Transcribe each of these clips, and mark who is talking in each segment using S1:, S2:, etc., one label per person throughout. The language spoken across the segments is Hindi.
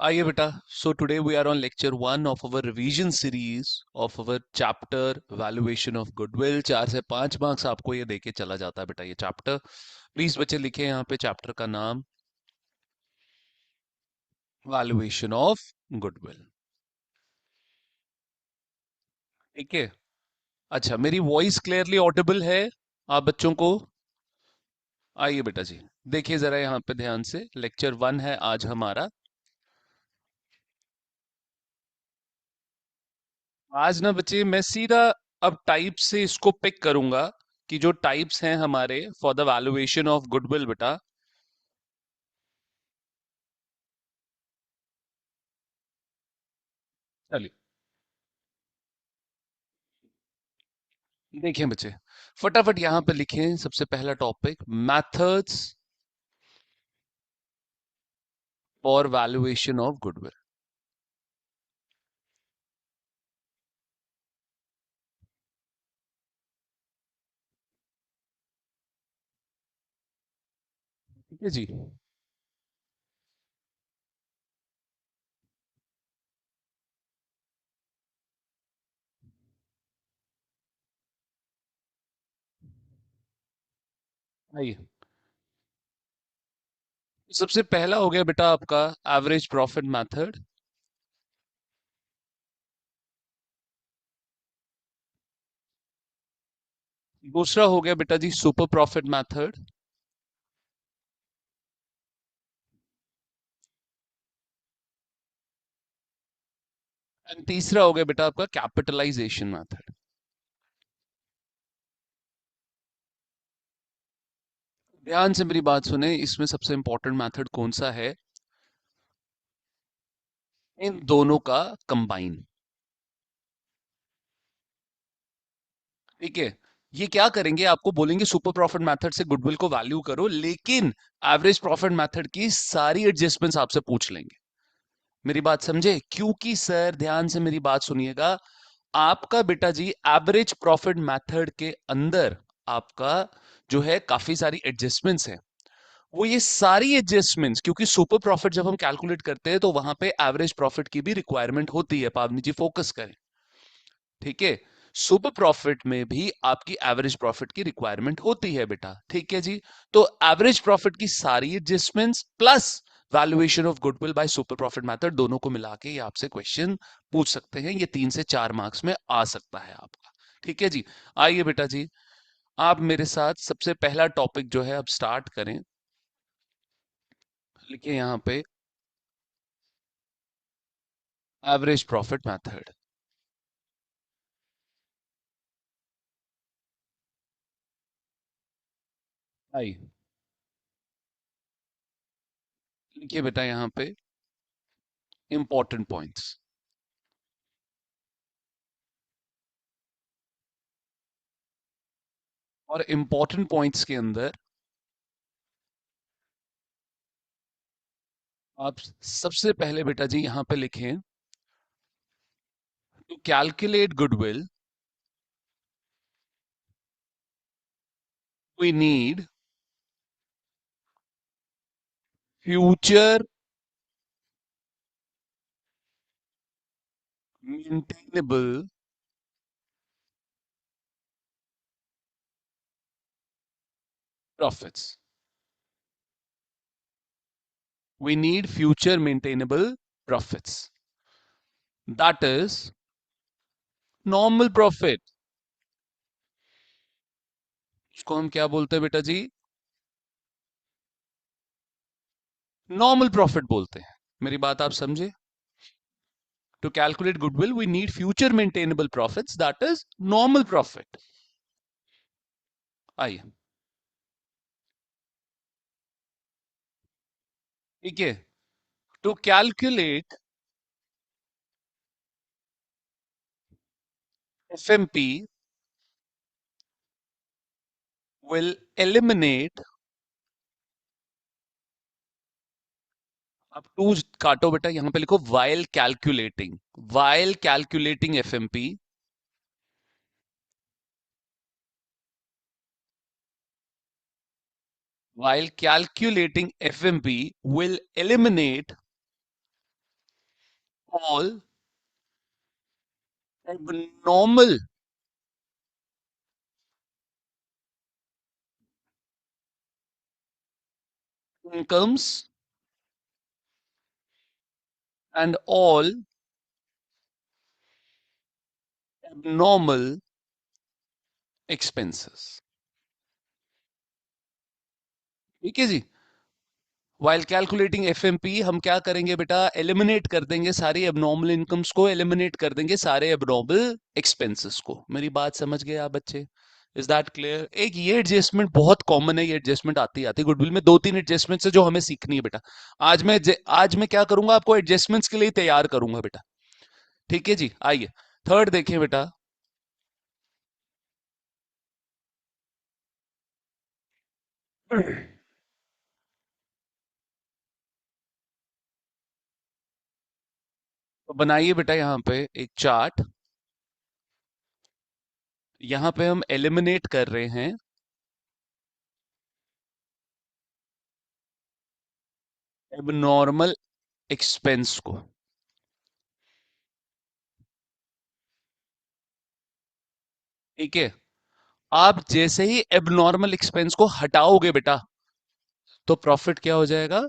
S1: आइए बेटा. So today we are on lecture 1 of our revision series of our chapter valuation of goodwill. 4 से 5 मार्क्स आपको ये देके चला जाता है बेटा ये चैप्टर. प्लीज बच्चे लिखे यहाँ पे चैप्टर का नाम वैल्यूएशन ऑफ गुडविल. ठीक है. अच्छा, मेरी वॉइस क्लियरली ऑडिबल है आप बच्चों को? आइए बेटा जी, देखिए जरा यहाँ पे ध्यान से. लेक्चर 1 है आज हमारा. आज ना बच्चे मैं सीधा अब टाइप से इसको पिक करूंगा कि जो टाइप्स हैं हमारे for the valuation of goodwill बेटा. चलिए देखिए बच्चे, फटाफट यहां पे लिखें. सबसे पहला topic methods for valuation of goodwill. ठीक है जी. आइए, सबसे पहला हो गया बेटा आपका एवरेज प्रॉफिट मेथड. दूसरा हो गया बेटा जी सुपर प्रॉफिट मेथड. एंड तीसरा हो गया बेटा आपका कैपिटलाइजेशन मेथड. ध्यान से मेरी बात सुने, इसमें सबसे इंपॉर्टेंट मेथड कौन सा है? इन दोनों का कंबाइन. ठीक है. ये क्या करेंगे, आपको बोलेंगे सुपर प्रॉफिट मेथड से गुडविल को वैल्यू करो, लेकिन एवरेज प्रॉफिट मेथड की सारी एडजस्टमेंट्स आपसे पूछ लेंगे. मेरी बात समझे? क्योंकि सर ध्यान से मेरी बात सुनिएगा, आपका बेटा जी एवरेज प्रॉफिट मेथड के अंदर आपका जो है काफी सारी एडजस्टमेंट्स हैं. वो ये सारी एडजस्टमेंट्स, क्योंकि सुपर प्रॉफिट जब हम कैलकुलेट करते हैं तो वहां पे एवरेज प्रॉफिट की भी रिक्वायरमेंट होती है. पावनी जी फोकस करें. ठीक है. सुपर प्रॉफिट में भी आपकी एवरेज प्रॉफिट की रिक्वायरमेंट होती है बेटा. ठीक है जी. तो एवरेज प्रॉफिट की सारी adjustments plus valuation of goodwill by super profit method, दोनों को मिला के ये आपसे क्वेश्चन पूछ सकते हैं. ये 3 से 4 मार्क्स में आ सकता है आपका. ठीक है जी. आइए बेटा जी, आप मेरे साथ सबसे पहला टॉपिक जो है अब स्टार्ट करें. लिखिए यहां पे एवरेज प्रॉफिट मेथड. आइए लिखिए बेटा यहां पे इंपॉर्टेंट पॉइंट्स. और इंपॉर्टेंट पॉइंट्स के अंदर आप सबसे पहले बेटा जी यहां पे लिखें to calculate goodwill we need future maintainable profits. We need future maintainable profits. That is normal profit. इसको हम क्या बोलते हैं बेटा जी? नॉर्मल प्रॉफिट बोलते हैं. मेरी बात आप समझे? To calculate goodwill we need future maintainable profits, that is normal profit. आइए. ठीक है. To calculate FMP will eliminate. अब टू काटो बेटा, यहां पे लिखो while calculating FMP. while calculating FMP will eliminate all abnormal incomes and all abnormal expenses। ठीक है जी। वाइल कैलकुलेटिंग एफएमपी हम क्या करेंगे बेटा, एलिमिनेट कर देंगे सारी एबनॉर्मल इनकम्स को, एलिमिनेट कर देंगे सारे एबनॉर्मल एक्सपेंसेस को। मेरी बात समझ गए आप बच्चे? Is that clear? एक ये एडजस्टमेंट बहुत कॉमन है, ये एडजस्टमेंट आती आती गुडविल में दो तीन एडजस्टमेंट है जो हमें सीखनी है बेटा। आज मैं क्या करूंगा, आपको एडजस्टमेंट्स के लिए तैयार करूंगा बेटा। ठीक है जी, आइए थर्ड देखें बेटा। तो बनाइए बेटा यहाँ पे एक चार्ट। यहाँ पे हम एलिमिनेट कर रहे हैं एबनॉर्मल एक्सपेंस को। ठीक है, आप जैसे ही एबनॉर्मल एक्सपेंस को हटाओगे बेटा, तो प्रॉफिट क्या हो जाएगा?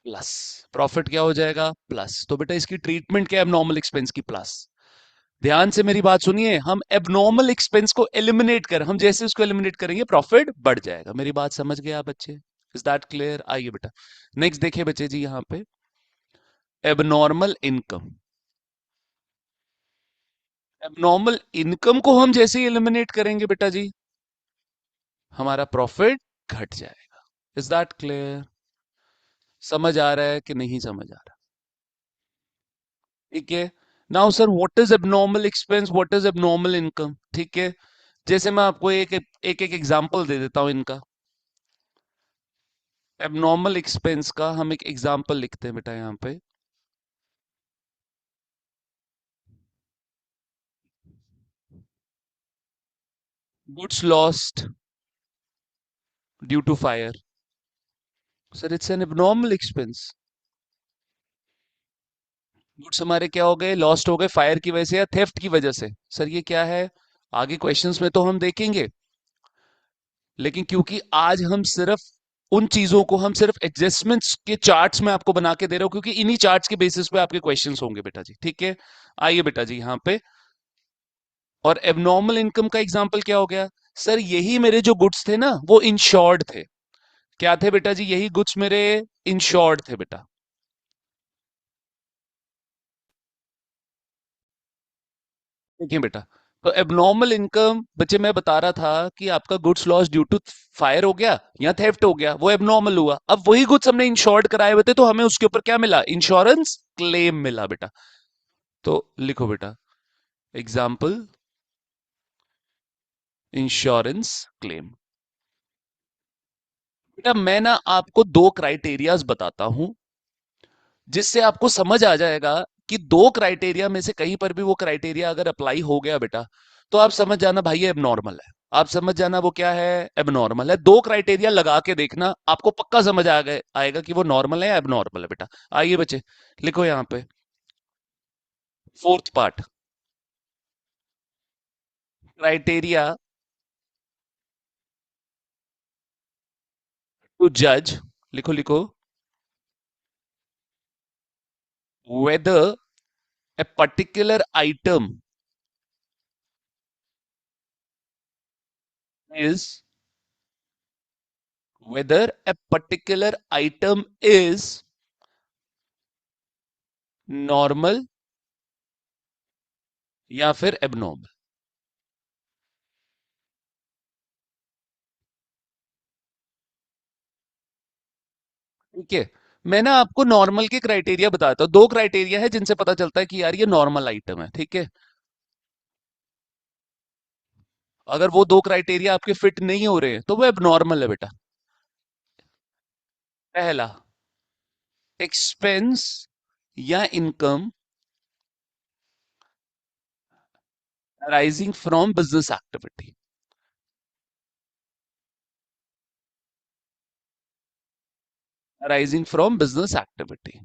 S1: प्लस। प्रॉफिट क्या हो जाएगा? प्लस। तो बेटा इसकी ट्रीटमेंट क्या है एबनॉर्मल एक्सपेंस की? प्लस। ध्यान से मेरी बात सुनिए, हम एबनॉर्मल एक्सपेंस को एलिमिनेट कर, हम जैसे उसको एलिमिनेट करेंगे प्रॉफिट बढ़ जाएगा। मेरी बात समझ गए आप बच्चे? Is that clear? आइए बेटा नेक्स्ट देखिए बच्चे जी, यहाँ पे एबनॉर्मल इनकम। एबनॉर्मल इनकम को हम जैसे ही एलिमिनेट करेंगे बेटा जी, हमारा प्रॉफिट घट जाएगा। Is that clear? समझ आ रहा है कि नहीं समझ आ रहा? ठीक है। Now sir, what is abnormal expense, what is abnormal income? ठीक है, जैसे मैं आपको एक एग्जांपल दे देता हूं इनका। एबनॉर्मल एक्सपेंस का हम एक एग्जांपल लिखते हैं बेटा यहाँ पे। Goods lost due to fire. Sir it's an abnormal expense. Goods हमारे क्या हो गए? लॉस्ट हो गए फायर की वजह से या थेफ्ट की वजह से। सर ये क्या है? आगे क्वेश्चंस में तो हम देखेंगे, लेकिन क्योंकि आज हम सिर्फ उन चीजों को, हम सिर्फ एडजस्टमेंट्स के चार्ट्स में आपको बना के दे रहे हो, क्योंकि इन्हीं चार्ट्स के बेसिस पे आपके क्वेश्चंस होंगे बेटा जी। ठीक है, आइए बेटा जी यहाँ पे। और एबनॉर्मल इनकम का एग्जांपल क्या हो गया? सर यही मेरे जो गुड्स थे ना वो इंश्योर्ड थे। क्या थे बेटा जी? यही गुड्स मेरे इंश्योर्ड थे बेटा। देखिए बेटा, तो एबनॉर्मल इनकम बच्चे मैं बता रहा था कि आपका goods loss due to fire हो गया या थेफ्ट हो गया, वो एबनॉर्मल हुआ। अब वही गुड्स हमने इंश्योर्ड कराए हुए थे, तो हमें उसके ऊपर क्या मिला? इंश्योरेंस क्लेम मिला बेटा। तो लिखो बेटा एग्जाम्पल, इंश्योरेंस क्लेम। बेटा मैं ना आपको दो क्राइटेरियाज बताता हूं, जिससे आपको समझ आ जाएगा कि दो क्राइटेरिया में से कहीं पर भी वो क्राइटेरिया अगर अप्लाई हो गया बेटा, तो आप समझ जाना भाई ये एबनॉर्मल है। आप समझ जाना वो क्या है? एबनॉर्मल है। दो क्राइटेरिया लगा के देखना, आपको पक्का समझ आ गए आएगा कि वो नॉर्मल है या एबनॉर्मल है बेटा। आइए बच्चे लिखो यहां पे फोर्थ पार्ट, क्राइटेरिया टू जज। लिखो लिखो, whether a particular item is, whether a particular item is normal या फिर एबनॉर्मल। ठीक है, मैं ना आपको नॉर्मल के क्राइटेरिया बताता हूं। दो क्राइटेरिया है जिनसे पता चलता है कि यार ये नॉर्मल आइटम है। ठीक है, अगर वो दो क्राइटेरिया आपके फिट नहीं हो रहे हैं तो वो एबनॉर्मल है बेटा। पहला, एक्सपेंस या income arising from business activity. Arising from business activity.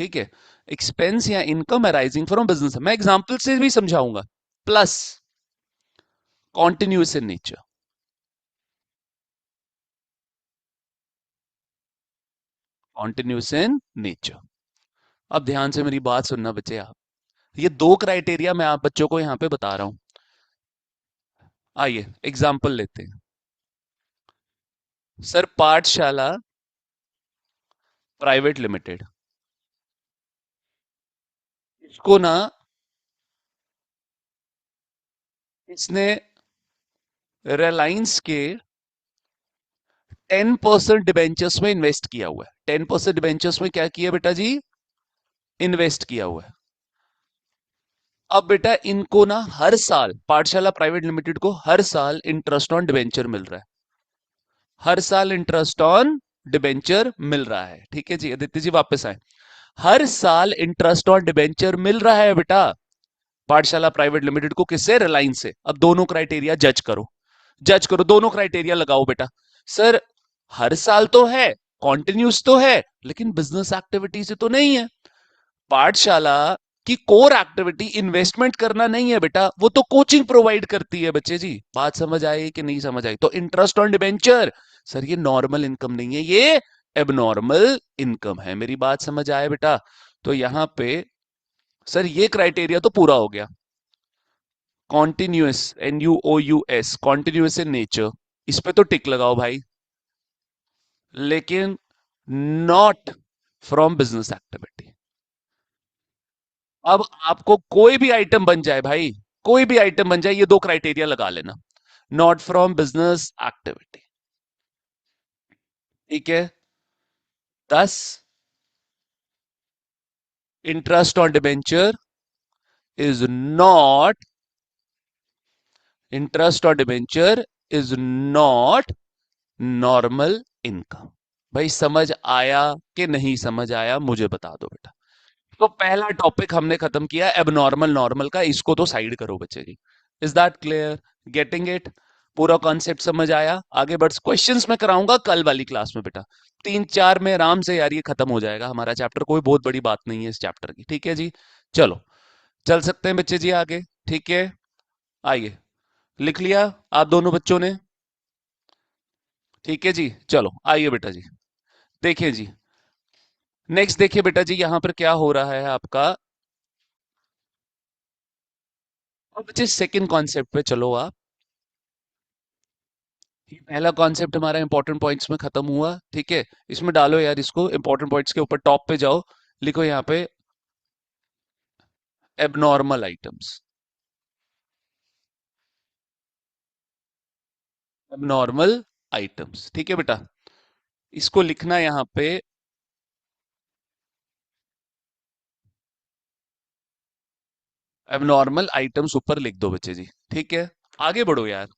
S1: ठीक है, एक्सपेंस या इनकम अराइजिंग फ्रॉम बिजनेस, मैं एग्जांपल से भी समझाऊंगा। Plus continuous in nature, continuous in nature. अब ध्यान से मेरी बात सुनना बच्चे आप, ये दो क्राइटेरिया मैं आप बच्चों को यहां पे बता रहा हूं। आइए एग्जांपल लेते हैं। सर पाठशाला प्राइवेट लिमिटेड, इसको ना, इसने रिलायंस के 10% डिबेंचर्स में इन्वेस्ट किया हुआ है। 10% डिबेंचर्स में क्या किया बेटा जी, इन्वेस्ट किया हुआ है। अब बेटा इनको ना हर साल, पाठशाला प्राइवेट लिमिटेड को हर साल इंटरेस्ट ऑन डिबेंचर मिल रहा है, हर साल इंटरेस्ट ऑन डिबेंचर मिल रहा है। ठीक है जी, आदित्य जी वापस आए। हर साल इंटरेस्ट ऑन डिबेंचर मिल रहा है बेटा पाठशाला प्राइवेट लिमिटेड को, किससे, रिलायंस से। अब दोनों क्राइटेरिया जज करो, जज करो, दोनों क्राइटेरिया लगाओ बेटा। सर हर साल तो है, कॉन्टिन्यूस तो है, लेकिन बिजनेस एक्टिविटी से तो नहीं है। पाठशाला की कोर एक्टिविटी इन्वेस्टमेंट करना नहीं है बेटा, वो तो कोचिंग प्रोवाइड करती है बच्चे जी। बात समझ आई कि नहीं समझ आई? तो इंटरेस्ट ऑन डिबेंचर, सर ये नॉर्मल इनकम नहीं है, ये एबनॉर्मल इनकम है। मेरी बात समझ आए बेटा? तो यहां पे सर ये क्राइटेरिया तो पूरा हो गया। Continuous, NUOUS, continuous in nature, इस पे तो टिक लगाओ भाई। लेकिन नॉट फ्रॉम बिजनेस एक्टिविटी। अब आपको कोई भी आइटम बन जाए भाई, कोई भी आइटम बन जाए, ये दो क्राइटेरिया लगा लेना, नॉट फ्रॉम बिजनेस एक्टिविटी। ठीक है, 10, interest on debenture is not, interest on debenture is not normal income. भाई समझ आया कि नहीं समझ आया, मुझे बता दो बेटा। तो पहला टॉपिक हमने खत्म किया एबनॉर्मल नॉर्मल का, इसको तो साइड करो बच्चे जी। Is that clear? Getting it? पूरा कॉन्सेप्ट समझ आया? आगे बढ़, क्वेश्चंस मैं कराऊंगा कल वाली क्लास में बेटा, 3-4 में आराम से यार ये खत्म हो जाएगा हमारा चैप्टर, कोई बहुत बड़ी बात नहीं है इस चैप्टर की। ठीक है जी, चलो चल सकते हैं बच्चे जी आगे। ठीक है, आइए, लिख लिया आप दोनों बच्चों ने? ठीक है जी, चलो आइए बेटा जी, देखिए जी, नेक्स्ट देखिए बेटा जी, यहां पर क्या हो रहा है आपका। अब बच्चे सेकंड कॉन्सेप्ट पे चलो आप। ये पहला कॉन्सेप्ट हमारा इंपॉर्टेंट पॉइंट्स में खत्म हुआ। ठीक है, इसमें डालो यार इसको, इंपॉर्टेंट पॉइंट्स के ऊपर टॉप पे जाओ, लिखो यहाँ पे एबनॉर्मल आइटम्स, एबनॉर्मल आइटम्स। ठीक है बेटा, इसको लिखना यहाँ पे एबनॉर्मल आइटम्स ऊपर लिख दो बच्चे जी। ठीक है, आगे बढ़ो यार,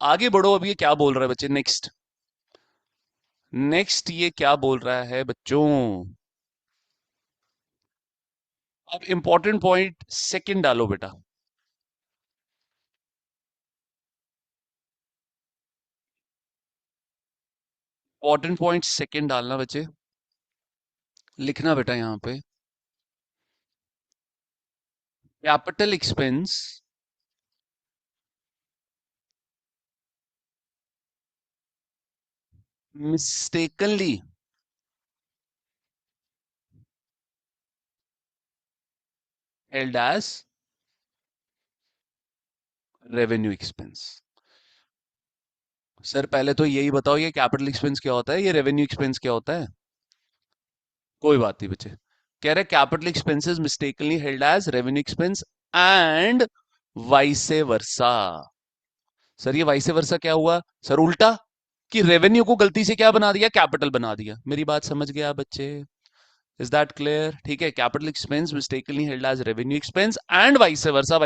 S1: आगे बढ़ो। अब ये क्या बोल रहा है बच्चे, नेक्स्ट, नेक्स्ट ये क्या बोल रहा है बच्चों? अब इंपॉर्टेंट पॉइंट सेकंड डालो बेटा, इंपॉर्टेंट पॉइंट सेकंड डालना बच्चे, लिखना बेटा यहाँ पे capital expense mistakenly held as revenue expense. Sir पहले तो यही बताओ, ये कैपिटल एक्सपेंस क्या होता है, ये रेवेन्यू एक्सपेंस क्या होता है? कोई बात नहीं बच्चे, कह रहे capital expenses mistakenly held as revenue expense and vice versa. Sir ये वाइसे वर्सा क्या हुआ? सर उल्टा, कि रेवेन्यू को गलती से क्या बना दिया, कैपिटल बना दिया। मेरी बात समझ गया बच्चे? Is that clear? ठीक है, capital expense mistakenly held as revenue expense and vice versa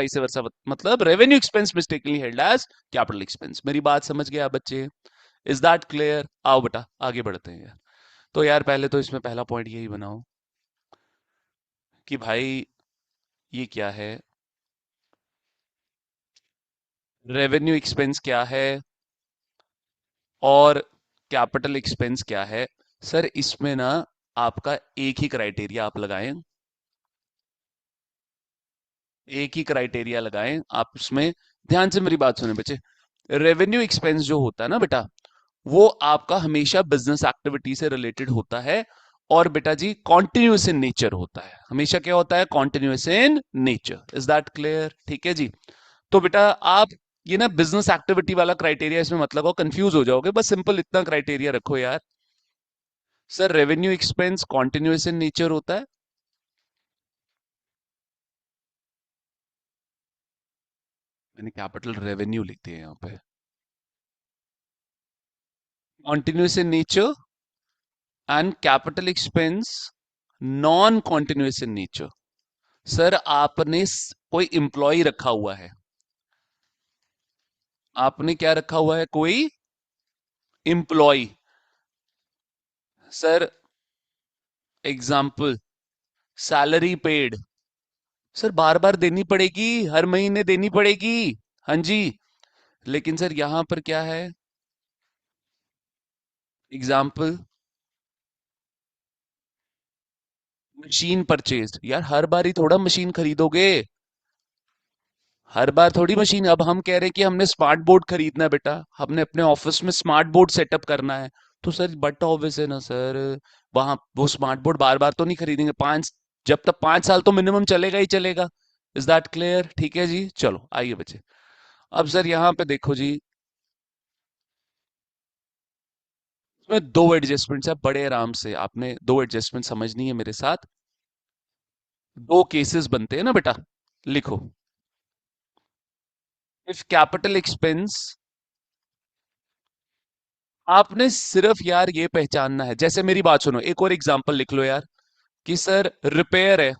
S1: मतलब revenue expense mistakenly held as capital expense. मेरी बात समझ गया बच्चे? Is that clear? आओ बेटा आगे बढ़ते हैं यार। तो यार पहले तो इसमें पहला पॉइंट यही बनाओ कि भाई ये क्या है, रेवेन्यू एक्सपेंस क्या है और कैपिटल एक्सपेंस क्या है। सर इसमें ना आपका एक ही क्राइटेरिया आप लगाएं, एक ही क्राइटेरिया लगाएं आप उसमें। ध्यान से मेरी बात सुने बच्चे। रेवेन्यू एक्सपेंस जो होता है ना बेटा, वो आपका हमेशा बिजनेस एक्टिविटी से रिलेटेड होता है, और बेटा जी कॉन्टिन्यूस इन नेचर होता है। हमेशा क्या होता है? Continuous in nature. Is that clear? ठीक है जी। तो बेटा आप ये ना बिजनेस एक्टिविटी वाला क्राइटेरिया इसमें मत लगाओ, कंफ्यूज हो जाओगे। बस सिंपल इतना क्राइटेरिया रखो यार। Sir revenue expense continuous in nature होता है। मैंने कैपिटल रेवेन्यू लिख दिया यहाँ पे। Continuous in nature and capital expense non continuous in nature. Sir आपने कोई इंप्लॉय रखा हुआ है, आपने क्या रखा हुआ है? कोई employee. Sir example, salary paid. Sir बार बार देनी पड़ेगी, हर महीने देनी पड़ेगी। हाँ जी। लेकिन सर यहां पर क्या है? Example, machine purchase. यार हर बार ही थोड़ा मशीन खरीदोगे, हर बार थोड़ी मशीन। अब हम कह रहे हैं कि हमने स्मार्ट बोर्ड खरीदना है बेटा, हमने अपने ऑफिस में स्मार्ट बोर्ड सेटअप करना है। तो सर बट ऑब्वियस है ना सर, वहां वो स्मार्ट बोर्ड बार बार तो नहीं खरीदेंगे। जब तक 5 साल तो मिनिमम चलेगा ही चलेगा। Is that clear? ठीक है जी, चलो आइए बच्चे। अब सर यहाँ पे देखो जी, इसमें दो एडजस्टमेंट्स है, बड़े आराम से आपने दो एडजस्टमेंट समझनी है मेरे साथ। दो केसेस बनते हैं ना बेटा, लिखो। इफ कैपिटल एक्सपेंस, आपने सिर्फ यार ये पहचानना है, जैसे मेरी बात सुनो, एक और एग्जांपल लिख लो यार, कि सर रिपेयर है।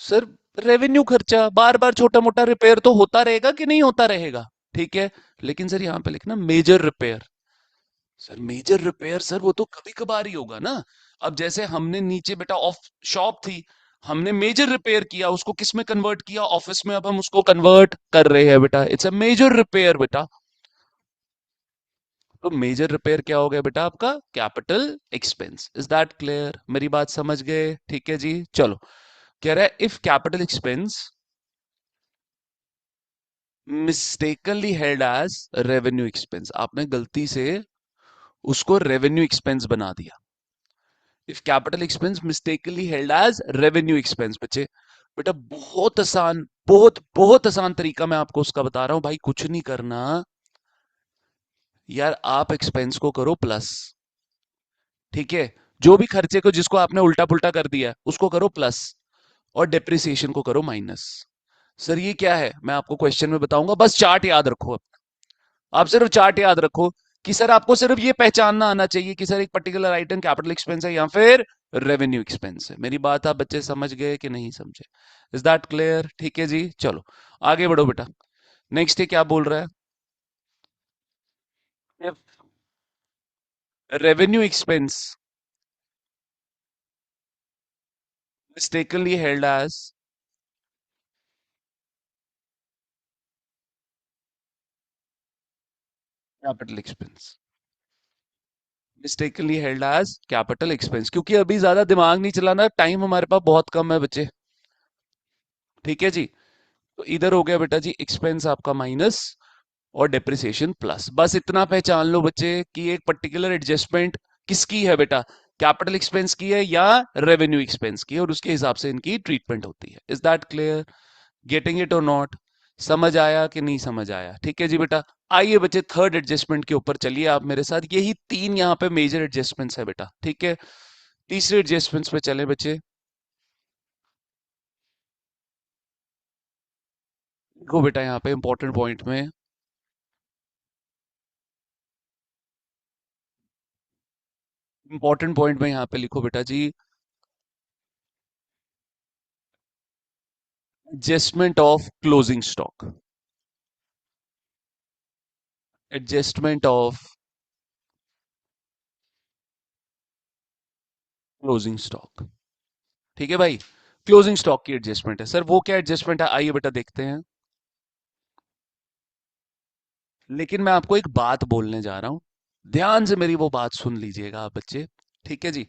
S1: सर रेवेन्यू खर्चा, बार बार छोटा मोटा रिपेयर तो होता रहेगा कि नहीं होता रहेगा? ठीक है। लेकिन सर यहां पे लिखना major repair. Sir major repair sir वो तो कभी कभार ही होगा ना। अब जैसे हमने नीचे बेटा ऑफ शॉप थी, हमने मेजर रिपेयर किया, उसको किस में कन्वर्ट किया? ऑफिस में। अब हम उसको कन्वर्ट कर रहे हैं बेटा, इट्स अ मेजर रिपेयर बेटा। तो मेजर रिपेयर क्या हो गया बेटा? आपका capital expense. Is that clear? मेरी बात समझ गए? ठीक है जी, चलो। कह रहा है if capital expense mistakenly held as revenue expense, आपने गलती से उसको रेवेन्यू एक्सपेंस बना दिया। If capital expense mistakenly held as revenue expense बच्चे, बेटा बहुत आसान, बहुत बहुत आसान तरीका मैं आपको उसका बता रहा हूं भाई, कुछ नहीं करना यार। आप एक्सपेंस को करो प्लस, ठीक है? जो भी खर्चे को जिसको आपने उल्टा पुल्टा कर दिया उसको करो प्लस, और डेप्रिसिएशन को करो माइनस। सर ये क्या है मैं आपको क्वेश्चन में बताऊंगा, बस चार्ट याद रखो। आप सिर्फ चार्ट याद रखो कि सर आपको सिर्फ ये पहचानना आना चाहिए कि सर एक पर्टिकुलर आइटम कैपिटल एक्सपेंस है या फिर रेवेन्यू एक्सपेंस है। मेरी बात आप बच्चे समझ गए कि नहीं समझे? Is that clear? ठीक है जी, चलो आगे बढ़ो बेटा। नेक्स्ट है क्या बोल रहा है? Revenue expense mistakenly held as capital expense, mistakenly held as capital expense, क्योंकि अभी ज्यादा दिमाग नहीं चलाना, टाइम हमारे पास बहुत कम है बच्चे। ठीक है जी। तो इधर हो गया बेटा जी एक्सपेंस आपका माइनस, और डेप्रिसिएशन प्लस। बस इतना पहचान लो बच्चे कि एक पर्टिकुलर एडजस्टमेंट किसकी है बेटा, कैपिटल एक्सपेंस की है या रेवेन्यू एक्सपेंस की है, और उसके हिसाब से इनकी ट्रीटमेंट होती है। Is that clear? Getting it और नॉट? समझ आया कि नहीं समझ आया? ठीक है जी बेटा। आइए बच्चे थर्ड एडजस्टमेंट के ऊपर चलिए आप मेरे साथ। यही तीन यहाँ पे मेजर एडजस्टमेंट्स है बेटा, ठीक है? तीसरे एडजस्टमेंट्स पे चले बच्चे। देखो बेटा यहाँ पे इंपॉर्टेंट पॉइंट में, इंपॉर्टेंट पॉइंट में यहाँ पे लिखो बेटा जी, adjustment of closing stock. Adjustment of closing stock. ठीक है भाई, क्लोजिंग स्टॉक की एडजस्टमेंट है। सर वो क्या एडजस्टमेंट है? आइए बेटा देखते हैं। लेकिन मैं आपको एक बात बोलने जा रहा हूं, ध्यान से मेरी वो बात सुन लीजिएगा आप बच्चे। ठीक है जी।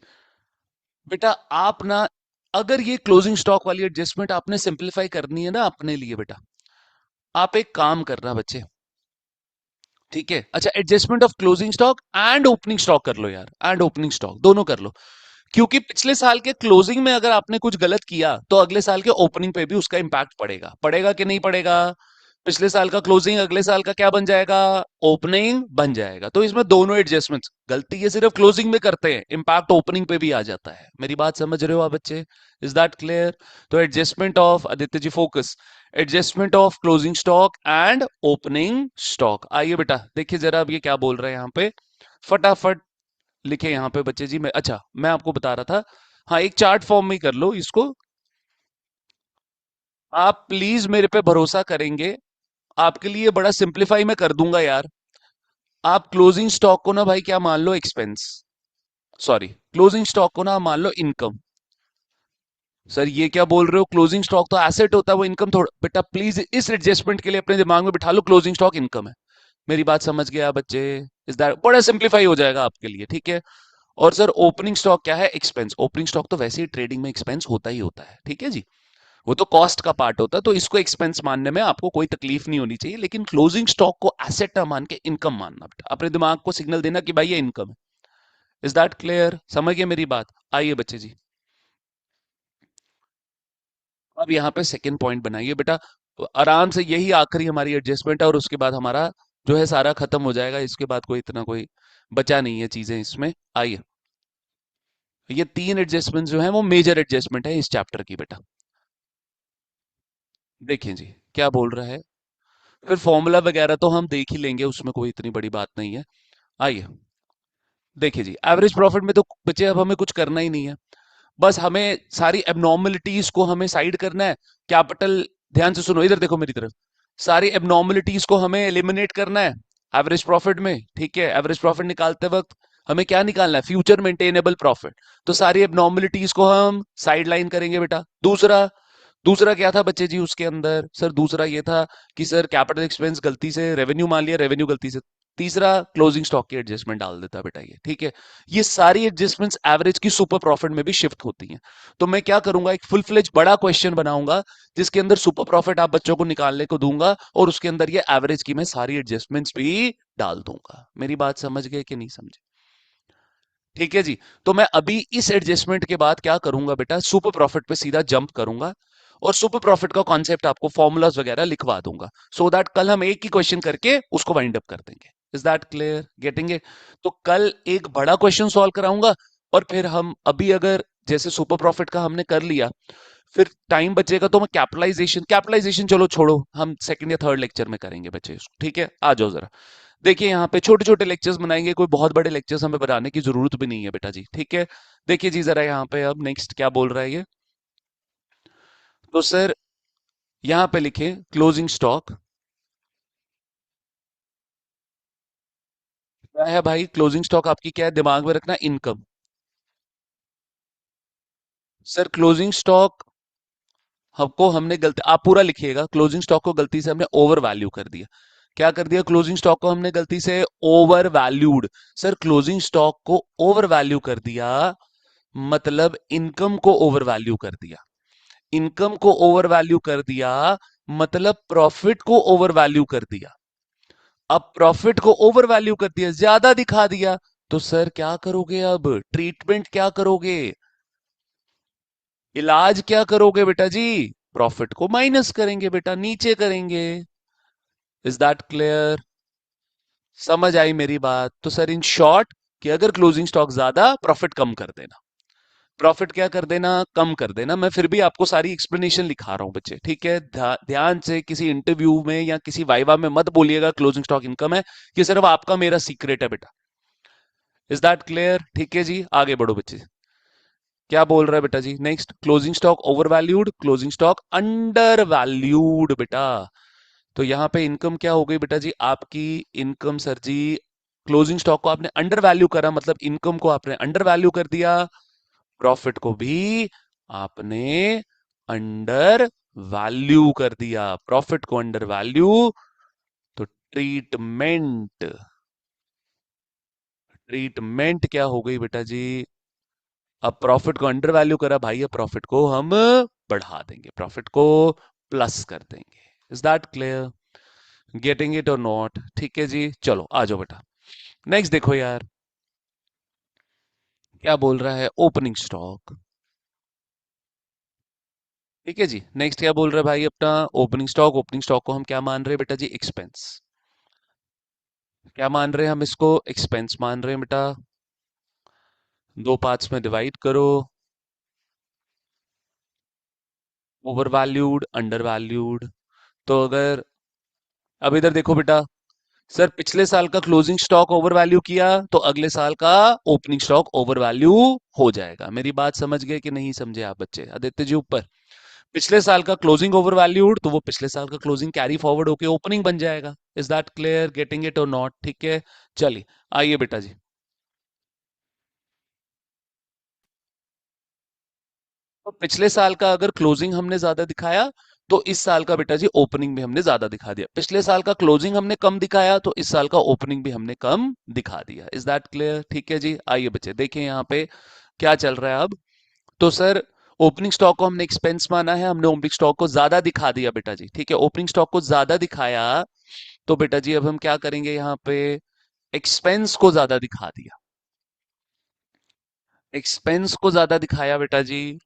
S1: बेटा आप ना, अगर ये क्लोजिंग स्टॉक वाली एडजस्टमेंट आपने सिंपलीफाई करनी है ना अपने लिए बेटा, आप एक काम करना बच्चे, ठीक है? अच्छा, adjustment of closing stock and opening stock कर लो यार, एंड ओपनिंग स्टॉक दोनों कर लो। क्योंकि पिछले साल के क्लोजिंग में अगर आपने कुछ गलत किया तो अगले साल के ओपनिंग पे भी उसका इंपैक्ट पड़ेगा, पड़ेगा कि नहीं पड़ेगा? पिछले साल का क्लोजिंग अगले साल का क्या बन जाएगा? ओपनिंग बन जाएगा। तो इसमें दोनों एडजस्टमेंट्स, गलती ये सिर्फ क्लोजिंग में करते हैं, इंपैक्ट ओपनिंग पे भी आ जाता है। मेरी बात समझ रहे हो आप बच्चे? Is that clear? तो adjustment of, Aditya ji focus, adjustment of closing stock and opening stock. आइए बेटा देखिए जरा अब ये क्या बोल रहे हैं यहाँ पे, फटाफट लिखे यहाँ पे बच्चे जी। मैं, अच्छा मैं आपको बता रहा था, हाँ एक चार्ट फॉर्म में ही कर लो इसको। आप प्लीज मेरे पे भरोसा करेंगे, आपके लिए बड़ा सिंपलीफाई मैं कर दूंगा यार। आप क्लोजिंग स्टॉक को ना भाई क्या मान लो, एक्सपेंस, सॉरी क्लोजिंग स्टॉक को ना मान लो इनकम। सर ये क्या बोल रहे हो, क्लोजिंग स्टॉक तो एसेट होता है, वो इनकम थोड़ा। बेटा प्लीज इस एडजस्टमेंट के लिए अपने दिमाग में बिठा लो क्लोजिंग स्टॉक इनकम है। मेरी बात समझ गया बच्चे? इस दैट बड़ा सिंपलीफाई हो जाएगा आपके लिए, ठीक है? और सर ओपनिंग स्टॉक क्या है? एक्सपेंस। ओपनिंग स्टॉक तो वैसे ही ट्रेडिंग में एक्सपेंस होता ही होता है, ठीक है जी, वो तो कॉस्ट का पार्ट होता है, तो इसको एक्सपेंस मानने में आपको कोई तकलीफ नहीं होनी चाहिए। लेकिन क्लोजिंग स्टॉक को एसेट ना मान के इनकम मानना बेटा, अपने दिमाग को सिग्नल देना कि भाई ये इनकम है। Is that clear? समझ गए मेरी बात? आइए बच्चे जी, अब यहाँ पे सेकंड पॉइंट बनाइए बेटा, आराम से, यही आखिरी हमारी एडजस्टमेंट है और उसके बाद हमारा जो है सारा खत्म हो जाएगा। इसके बाद कोई इतना कोई बचा नहीं है चीजें इसमें। आइए, ये तीन एडजस्टमेंट जो है वो मेजर एडजस्टमेंट है इस चैप्टर की बेटा। देखिए जी क्या बोल रहा है, फिर फॉर्मूला वगैरह तो हम देख ही लेंगे, उसमें कोई इतनी बड़ी बात नहीं है। आइए देखिए जी, एवरेज प्रॉफिट में तो बच्चे अब हमें कुछ करना ही नहीं है, बस हमें सारी एबनॉर्मलिटीज को हमें साइड करना है। कैपिटल, ध्यान से सुनो, इधर देखो मेरी तरफ, सारी एबनॉर्मलिटीज को हमें एलिमिनेट करना है एवरेज प्रॉफिट में, ठीक है? एवरेज प्रॉफिट निकालते वक्त हमें क्या निकालना है? Future maintainable profit. तो सारी एबनॉर्मलिटीज को हम साइड लाइन करेंगे बेटा। दूसरा, दूसरा क्या था बच्चे जी उसके अंदर? सर दूसरा ये था कि सर कैपिटल एक्सपेंस गलती से रेवेन्यू मान लिया, रेवेन्यू गलती से। तीसरा, क्लोजिंग स्टॉक की एडजस्टमेंट डाल देता बेटा ये, ठीक है? ये सारी एडजस्टमेंट्स एवरेज की सुपर प्रॉफिट में भी शिफ्ट होती हैं। तो मैं क्या करूंगा, एक फुल फ्लेज बड़ा क्वेश्चन बनाऊंगा जिसके अंदर सुपर प्रॉफिट आप बच्चों को निकालने को दूंगा और उसके अंदर ये एवरेज की मैं सारी एडजस्टमेंट्स भी डाल दूंगा। मेरी बात समझ गए कि नहीं समझे? ठीक है जी। तो मैं अभी इस एडजस्टमेंट के बाद क्या करूंगा बेटा, सुपर प्रॉफिट पे सीधा जंप करूंगा और सुपर प्रॉफिट का कॉन्सेप्ट आपको फॉर्मूलाज वगैरह लिखवा दूंगा, सो दैट कल हम एक ही क्वेश्चन करके उसको वाइंड अप कर देंगे। Is that clear? Getting it? तो कल एक बड़ा क्वेश्चन सॉल्व कराऊंगा और फिर हम अभी अगर जैसे सुपर प्रॉफिट का हमने कर लिया, फिर टाइम बचेगा तो मैं कैपिटलाइजेशन, कैपिटलाइजेशन चलो छोड़ो, हम सेकंड या थर्ड लेक्चर में करेंगे बच्चे इसको, ठीक है? आ जाओ जरा। देखिए यहाँ पे छोटे छोटे लेक्चर्स बनाएंगे, कोई बहुत बड़े लेक्चर्स हमें बनाने की जरूरत भी नहीं है बेटा जी, ठीक है? देखिए जी जरा यहाँ पे अब नेक्स्ट क्या बोल रहा है ये। तो सर यहाँ पे लिखे क्लोजिंग स्टॉक, क्या है भाई क्लोजिंग स्टॉक आपकी? क्या है दिमाग में रखना? इनकम। सर क्लोजिंग स्टॉक हमको, हमने गलती, आप पूरा लिखिएगा, क्लोजिंग स्टॉक को गलती से हमने ओवर वैल्यू कर दिया। क्या कर दिया? क्लोजिंग स्टॉक को हमने गलती से over valued. Sir closing stock को ओवर वैल्यू कर दिया मतलब इनकम को ओवर वैल्यू कर दिया। इनकम को ओवर वैल्यू कर दिया मतलब प्रॉफिट को ओवर वैल्यू कर दिया। अब प्रॉफिट को ओवर वैल्यू कर दिया, ज्यादा दिखा दिया, तो सर क्या करोगे? अब ट्रीटमेंट क्या करोगे? इलाज क्या करोगे बेटा जी? प्रॉफिट को माइनस करेंगे बेटा, नीचे करेंगे। Is that clear? समझ आई मेरी बात? तो सर इन शॉर्ट, कि अगर क्लोजिंग स्टॉक ज्यादा, प्रॉफिट कम कर देना। प्रॉफिट क्या कर देना? कम कर देना। मैं फिर भी आपको सारी एक्सप्लेनेशन लिखा रहा हूं बच्चे, ठीक है? ध्यान से किसी इंटरव्यू में या किसी वाइवा में मत बोलिएगा क्लोजिंग स्टॉक इनकम है, कि सिर्फ आपका मेरा सीक्रेट है बेटा। Is that clear? ठीक है जी, आगे बढ़ो बच्चे। क्या बोल रहा है बेटा जी next? Closing stock over valued, closing stock under valued बेटा। तो यहां पे इनकम क्या हो गई बेटा जी आपकी? इनकम सर जी, क्लोजिंग स्टॉक को आपने अंडर वैल्यू करा मतलब इनकम को आपने अंडर वैल्यू कर दिया, प्रॉफिट को भी आपने अंडर वैल्यू कर दिया, प्रॉफिट को अंडर वैल्यू। तो ट्रीटमेंट, ट्रीटमेंट क्या हो गई बेटा जी? अब प्रॉफिट को अंडर वैल्यू करा भाई, अब प्रॉफिट को हम बढ़ा देंगे, प्रॉफिट को प्लस कर देंगे। Is that clear? Getting it और नॉट? ठीक है जी, चलो आ जाओ बेटा। नेक्स्ट देखो यार, क्या बोल रहा है, ओपनिंग स्टॉक। ठीक है जी, नेक्स्ट क्या बोल रहा है भाई अपना, ओपनिंग स्टॉक। ओपनिंग स्टॉक को हम क्या मान रहे हैं बेटा जी, एक्सपेंस। क्या मान रहे हैं हम इसको, एक्सपेंस मान रहे हैं बेटा। दो पार्ट्स में डिवाइड करो, ओवर वैल्यूड, अंडर वैल्यूड। तो अगर, अब इधर देखो बेटा, सर पिछले साल का क्लोजिंग स्टॉक ओवर वैल्यू किया तो अगले साल का ओपनिंग स्टॉक ओवर वैल्यू हो जाएगा। मेरी बात समझ गए कि नहीं समझे आप बच्चे? आदित्य जी ऊपर, पिछले साल का क्लोजिंग ओवर वैल्यूड तो वो पिछले साल का क्लोजिंग कैरी फॉरवर्ड होके ओपनिंग बन जाएगा। Is that clear? Getting it और नॉट? ठीक है, चलिए आइए बेटा जी। तो पिछले साल का अगर क्लोजिंग हमने ज्यादा दिखाया तो इस साल का बेटा जी ओपनिंग भी हमने ज्यादा दिखा दिया। पिछले साल का क्लोजिंग हमने कम दिखाया तो इस साल का ओपनिंग भी हमने कम दिखा दिया। Is that clear? ठीक है जी, आइए बच्चे देखें यहाँ पे क्या चल रहा है अब। तो सर ओपनिंग स्टॉक को हमने एक्सपेंस माना है, हमने ओपनिंग स्टॉक को ज्यादा दिखा दिया बेटा जी। ठीक है, ओपनिंग स्टॉक को ज्यादा दिखाया तो बेटा जी अब हम क्या करेंगे यहाँ पे, एक्सपेंस को ज्यादा दिखा दिया। एक्सपेंस को ज्यादा दिखाया बेटा जी,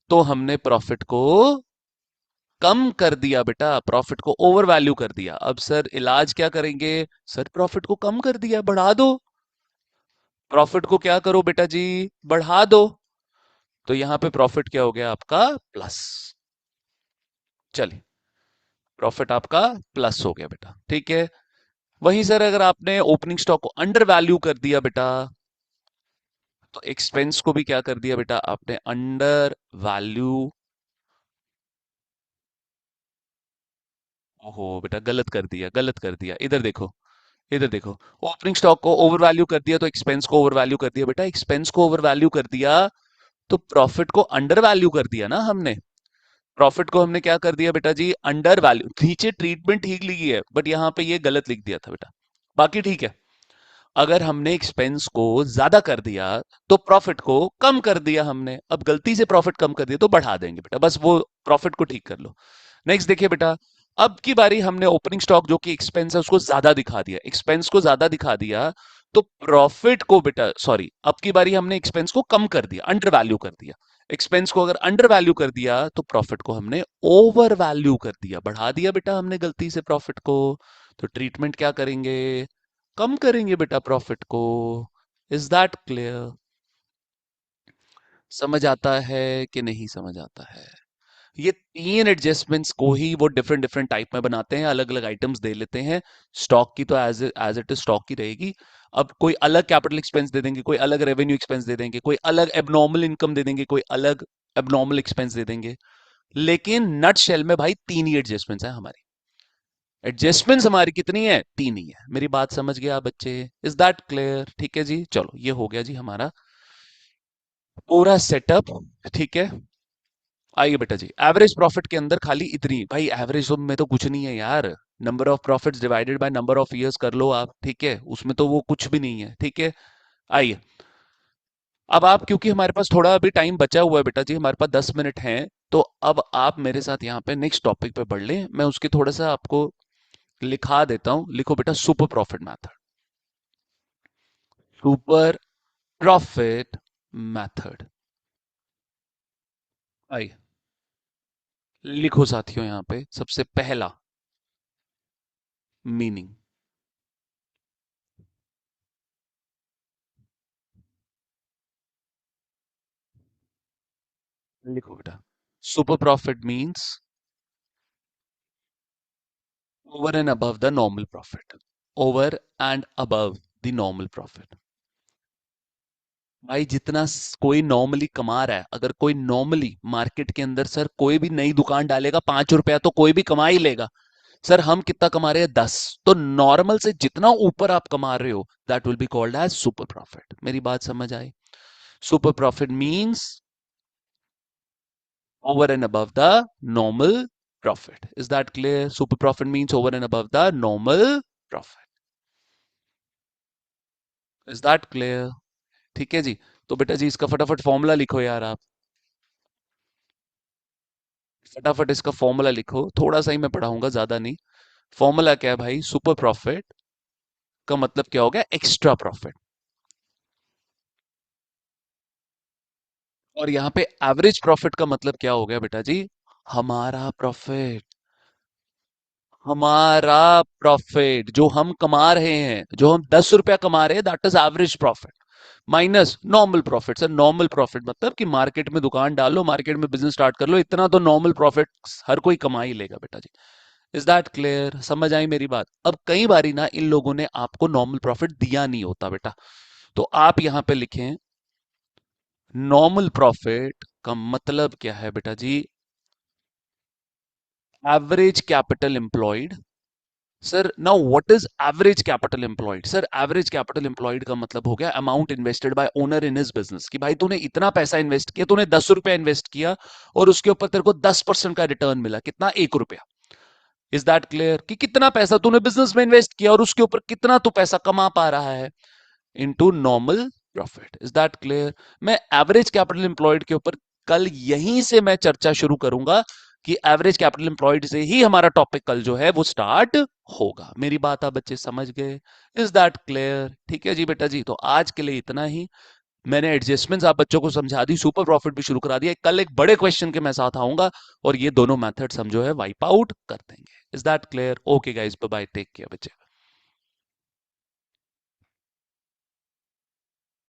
S1: तो हमने प्रॉफिट को कम कर दिया बेटा, प्रॉफिट को ओवर वैल्यू कर दिया। अब सर इलाज क्या करेंगे, सर प्रॉफिट को कम कर दिया, बढ़ा दो। प्रॉफिट को क्या करो बेटा जी, बढ़ा दो। तो यहां पे प्रॉफिट क्या हो गया आपका, प्लस। चलिए, प्रॉफिट आपका प्लस हो गया बेटा। ठीक है, वहीं सर अगर आपने ओपनिंग स्टॉक को अंडर वैल्यू कर दिया बेटा, तो एक्सपेंस को भी क्या कर दिया बेटा आपने, अंडर वैल्यू। ओहो बेटा, गलत कर दिया, गलत कर दिया। इधर देखो, इधर देखो, ओपनिंग स्टॉक को ओवर वैल्यू कर दिया तो एक्सपेंस को ओवर वैल्यू कर दिया बेटा। एक्सपेंस को ओवर वैल्यू कर दिया तो प्रॉफिट को अंडर वैल्यू कर दिया ना हमने। प्रॉफिट को हमने क्या कर दिया बेटा जी, अंडर वैल्यू। नीचे ट्रीटमेंट ठीक लिखी है बट यहां पे ये गलत लिख दिया था बेटा, बाकी ठीक है। अगर हमने एक्सपेंस को ज्यादा कर दिया तो प्रॉफिट को कम कर दिया हमने। अब गलती से प्रॉफिट कम कर दिया तो बढ़ा देंगे बेटा, बस वो प्रॉफिट को ठीक कर लो। नेक्स्ट देखिए बेटा, अब की बारी हमने ओपनिंग स्टॉक जो कि एक्सपेंस है उसको ज्यादा दिखा दिया, एक्सपेंस को ज्यादा दिखा दिया तो प्रॉफिट को बेटा, सॉरी, अब की बारी हमने एक्सपेंस को कम कर दिया, अंडर वैल्यू कर दिया। एक्सपेंस को अगर अंडर वैल्यू कर दिया तो प्रॉफिट को हमने ओवर वैल्यू कर दिया, बढ़ा दिया बेटा हमने गलती से प्रॉफिट को। तो ट्रीटमेंट क्या करेंगे, कम करेंगे बेटा प्रॉफिट को। Is that clear? समझ आता है कि नहीं समझ आता है? ये तीन एडजस्टमेंट्स को ही वो डिफरेंट डिफरेंट टाइप में बनाते हैं, अलग अलग आइटम्स दे लेते हैं। स्टॉक की तो as as it is stock की रहेगी। अब कोई अलग कैपिटल एक्सपेंस दे देंगे, कोई अलग रेवेन्यू एक्सपेंस दे देंगे, कोई अलग एबनॉर्मल इनकम दे देंगे, कोई अलग एबनॉर्मल एक्सपेंस दे देंगे। लेकिन नट शेल में भाई तीन ही एडजस्टमेंट्स हैं हमारी। एडजस्टमेंट्स हमारी कितनी है, तीन ही है। मेरी बात समझ गया बच्चे? Is that clear? ठीक है जी, चलो ये हो गया जी हमारा पूरा सेटअप। ठीक है, आइए बेटा जी, एवरेज प्रॉफिट के अंदर खाली इतनी भाई, एवरेज में तो कुछ नहीं है यार। Number of profits divided by number of years कर लो आप, ठीक है, उसमें तो वो कुछ भी नहीं है। ठीक है, आइए अब आप, क्योंकि हमारे पास थोड़ा अभी टाइम बचा हुआ है बेटा जी, हमारे पास 10 मिनट हैं, तो अब आप मेरे साथ यहाँ पे नेक्स्ट टॉपिक पे बढ़ लें। मैं उसकी थोड़ा सा आपको लिखा देता हूँ, लिखो बेटा, super profit method. Super profit method, आइए लिखो साथियों यहाँ पे सबसे पहला मीनिंग। लिखो बेटा, super profit means over and above the normal profit, over and above the normal profit। भाई जितना कोई नॉर्मली कमा रहा है, अगर कोई नॉर्मली मार्केट के अंदर सर कोई भी नई दुकान डालेगा, 5 रुपया तो कोई भी कमा ही लेगा। सर हम कितना कमा रहे हैं, 10। तो नॉर्मल से जितना ऊपर आप कमा रहे हो that will be called as super profit. मेरी बात समझ आई? Super profit means over and above the normal profit. Is that clear? Super profit means over and above the normal profit. Is that clear? ठीक है जी, तो बेटा जी इसका फटाफट फॉर्मूला लिखो यार आप, फटाफट इसका फॉर्मूला लिखो, थोड़ा सा ही मैं पढ़ाऊंगा, ज्यादा नहीं। फॉर्मूला क्या है भाई? सुपर प्रॉफिट का मतलब क्या हो गया? Extra profit. और यहाँ पे एवरेज प्रॉफिट का मतलब क्या हो गया बेटा जी? हमारा प्रॉफिट, हमारा प्रॉफिट जो हम कमा रहे हैं, जो हम 10 रुपया कमा रहे हैं, that is average profit minus normal profit. Sir normal profit मतलब कि मार्केट में दुकान डाल लो, मार्केट में बिजनेस स्टार्ट कर लो, इतना तो नॉर्मल प्रॉफिट हर कोई कमा ही लेगा बेटा जी। Is that clear? समझ आई मेरी बात? अब कई बारी ना इन लोगों ने आपको नॉर्मल प्रॉफिट दिया नहीं होता बेटा, तो आप यहां पे लिखें नॉर्मल प्रॉफिट का मतलब क्या है बेटा जी? Average capital employed. Sir now what is average capital employed? Sir average capital employed का मतलब हो गया amount invested by owner in his business, कि भाई तूने इतना पैसा इन्वेस्ट किया, तूने 10 रुपया इन्वेस्ट किया और उसके ऊपर तेरे को 10% का रिटर्न मिला, कितना? 1 रुपया। Is that clear? कि कितना पैसा तूने बिजनेस में इन्वेस्ट किया और उसके ऊपर कितना तू पैसा कमा पा रहा है, into normal profit. Is that clear? मैं एवरेज कैपिटल एम्प्लॉयड के ऊपर कल यहीं से मैं चर्चा शुरू करूंगा, कि एवरेज कैपिटल एम्प्लॉयड से ही हमारा टॉपिक कल जो है वो स्टार्ट होगा। मेरी बात आप बच्चे समझ गए? Is that clear? ठीक है जी बेटा जी, तो आज के लिए इतना ही। मैंने एडजस्टमेंट्स आप बच्चों को समझा दी, सुपर प्रॉफिट भी शुरू करा दिया, कल एक बड़े क्वेश्चन के मैं साथ आऊंगा और ये दोनों मेथड्स हम जो है वाइप आउट कर देंगे। Is that clear? Okay guys, bye bye, take care बच्चे।